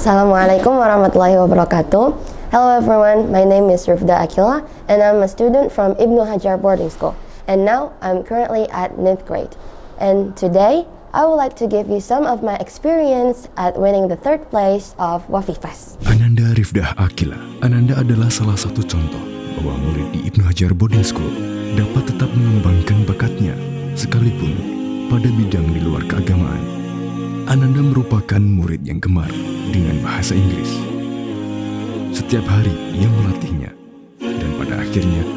Assalamualaikum warahmatullahi wabarakatuh. Hello everyone, my name is Rifda Akila and I'm a student from Ibnu Hajar Boarding School. And now I'm currently at 9th grade. And today I would like to give you some of my experience at winning the 3rd place of Wafi Fest. Ananda Rifdah Akila. Ananda adalah salah satu contoh bahwa murid di Ibnu Hajar Boarding School dapat tetap mengembangkan bakatnya sekalipun pada bidang di luar keagamaan. Ananda merupakan murid yang gemar dengan bahasa Inggris. Setiap hari ia melatihnya, dan pada akhirnya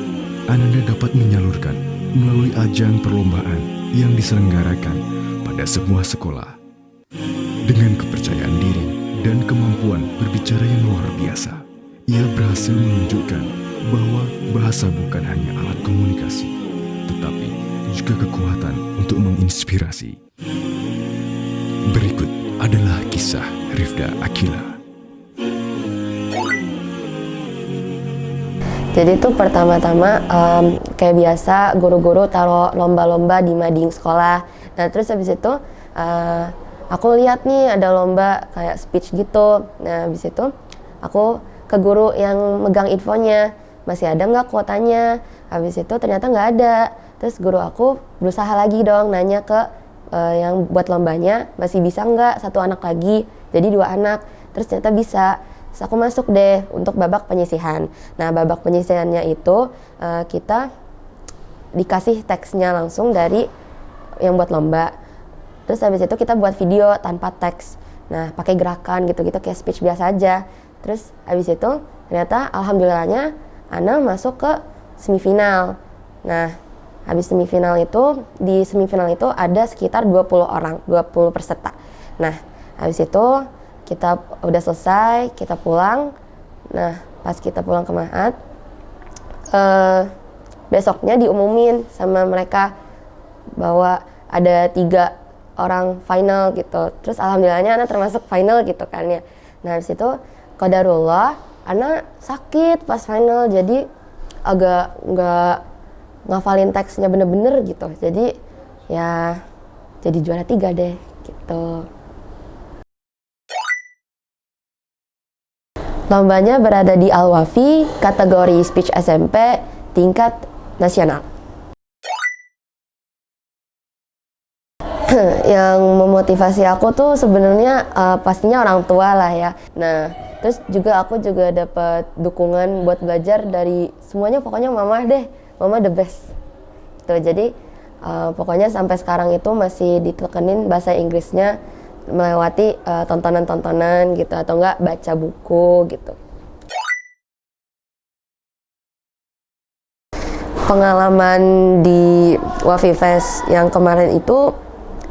Ananda dapat menyalurkan melalui ajang perlombaan yang diselenggarakan pada sebuah sekolah. Dengan kepercayaan diri dan kemampuan berbicara yang luar biasa, ia berhasil menunjukkan bahwa bahasa bukan hanya alat komunikasi, tetapi juga kekuatan untuk menginspirasi. Berikut adalah kisah Rifda Akila. Jadi tuh pertama-tama kayak biasa guru-guru taruh lomba-lomba di mading sekolah. Nah terus habis itu aku lihat nih ada lomba kayak speech gitu. Nah habis itu aku ke guru yang megang infonya, masih ada nggak kuotanya? Habis itu ternyata nggak ada. Terus guru aku berusaha lagi dong nanya ke yang buat lombanya, masih bisa nggak satu anak lagi, jadi 2 anak. Terus ternyata bisa. Terus aku masuk deh untuk babak penyisihan. Nah babak penyisihannya itu kita dikasih teksnya langsung dari yang buat lomba. Terus habis itu kita buat video tanpa teks. Nah pakai gerakan gitu-gitu kayak speech biasa aja. Terus habis itu ternyata alhamdulillahnya Ana masuk ke semifinal. Nah habis semifinal itu, di semifinal itu ada sekitar 20 orang, 20 peserta. Nah, habis itu kita udah selesai, kita pulang. Nah, pas kita pulang ke Mahat, besoknya diumumin sama mereka bahwa ada 3 orang final gitu. Terus alhamdulillahnya Ana termasuk final gitu kan ya. Nah, habis itu qadarullah, Ana sakit pas final, jadi agak nggak ngafalin teksnya bener-bener gitu, jadi ya jadi juara 3 deh gitu. Lombanya berada di Al-Wafi, kategori speech SMP tingkat nasional. Yang memotivasi aku tuh sebenarnya pastinya orang tua lah ya. Nah terus juga aku juga dapat dukungan buat belajar dari semuanya, pokoknya mama deh. Mama the best. Tuh, jadi pokoknya sampai sekarang itu masih ditekenin bahasa Inggrisnya melewati tontonan-tontonan gitu atau enggak baca buku gitu. Pengalaman di Wafi Fest yang kemarin itu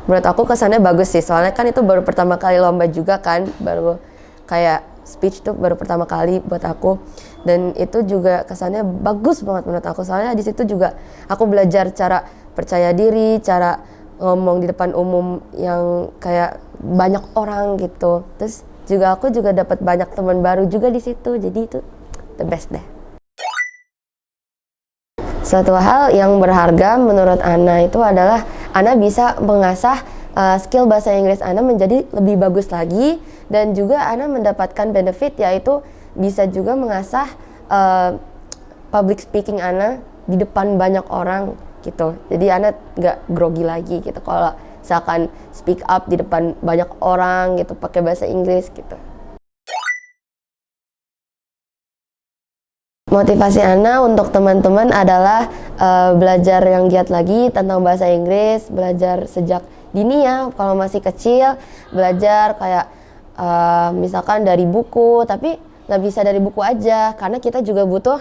menurut aku kesannya bagus sih, soalnya kan itu baru pertama kali lomba juga kan, baru kayak speech tuh baru pertama kali buat aku, dan itu juga kesannya bagus banget menurut aku, soalnya di situ juga aku belajar cara percaya diri, cara ngomong di depan umum yang kayak banyak orang gitu. Terus juga aku juga dapat banyak teman baru juga di situ, jadi itu the best deh. Suatu hal yang berharga menurut Ana itu adalah Ana bisa mengasah skill bahasa Inggris Ana menjadi lebih bagus lagi, dan juga Ana mendapatkan benefit yaitu bisa juga mengasah public speaking Ana di depan banyak orang gitu. Jadi Ana nggak grogi lagi gitu kalau misalkan speak up di depan banyak orang gitu pakai bahasa Inggris gitu. Motivasi Ana untuk teman-teman adalah belajar yang giat lagi tentang bahasa Inggris, belajar sejak dini ya, kalau masih kecil, belajar kayak misalkan dari buku, tapi nggak bisa dari buku aja, karena kita juga butuh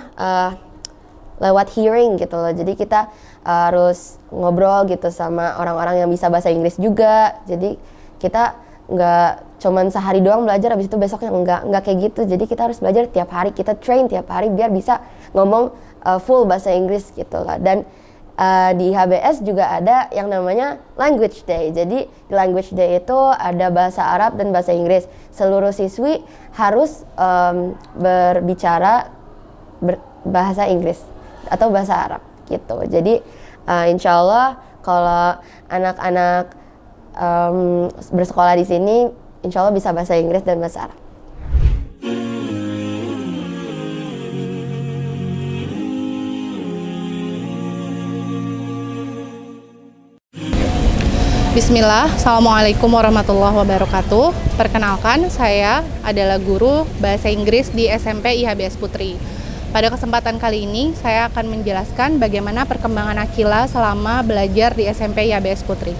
lewat hearing gitu loh. Jadi kita harus ngobrol gitu sama orang-orang yang bisa bahasa Inggris juga. Jadi kita nggak cuman sehari doang belajar, habis itu besoknya nggak kayak gitu. Jadi kita harus belajar tiap hari, kita train tiap hari biar bisa ngomong full bahasa Inggris gitu lah. Dan di HBS juga ada yang namanya Language Day. Jadi di Language Day itu ada bahasa Arab dan bahasa Inggris. Seluruh siswi harus berbicara bahasa Inggris atau bahasa Arab gitu. Jadi insya Allah kalau anak-anak bersekolah di sini, insya Allah bisa bahasa Inggris dan bahasa Arab. Bismillah, Assalamualaikum warahmatullahi wabarakatuh. Perkenalkan, saya adalah guru Bahasa Inggris di SMP IHBS Putri. Pada kesempatan kali ini, saya akan menjelaskan bagaimana perkembangan Akila selama belajar di SMP IHBS Putri.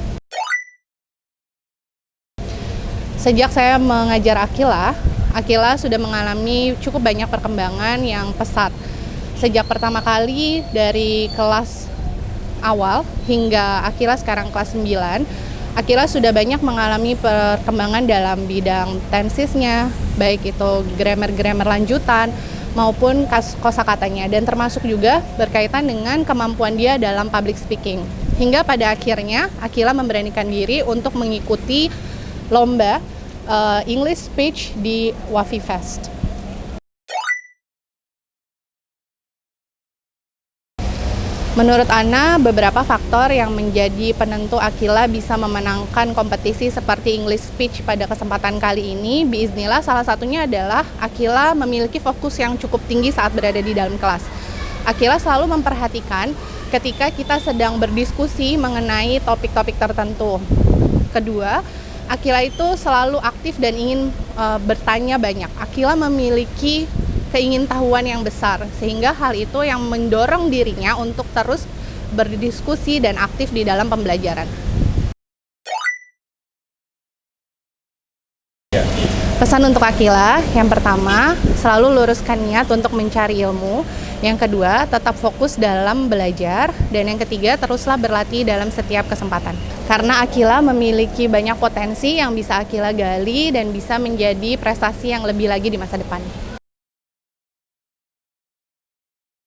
Sejak saya mengajar Akila sudah mengalami cukup banyak perkembangan yang pesat. Sejak pertama kali dari kelas awal hingga Akila sekarang kelas 9, Akila sudah banyak mengalami perkembangan dalam bidang tensisnya, baik itu grammar lanjutan maupun kosakatanya, dan termasuk juga berkaitan dengan kemampuan dia dalam public speaking. Hingga pada akhirnya Akila memberanikan diri untuk mengikuti lomba English Speech di Wafi Fest. Menurut Ana, beberapa faktor yang menjadi penentu Akila bisa memenangkan kompetisi seperti English Speech pada kesempatan kali ini, biiznillah salah satunya adalah Akila memiliki fokus yang cukup tinggi saat berada di dalam kelas. Akila selalu memperhatikan ketika kita sedang berdiskusi mengenai topik-topik tertentu. Kedua, Akila itu selalu aktif dan ingin bertanya banyak. Akila memiliki keingintahuan yang besar, sehingga hal itu yang mendorong dirinya untuk terus berdiskusi dan aktif di dalam pembelajaran. Pesan untuk Akila, yang pertama, selalu luruskan niat untuk mencari ilmu. Yang kedua, tetap fokus dalam belajar. Dan yang ketiga, teruslah berlatih dalam setiap kesempatan. Karena Akila memiliki banyak potensi yang bisa Akila gali dan bisa menjadi prestasi yang lebih lagi di masa depan.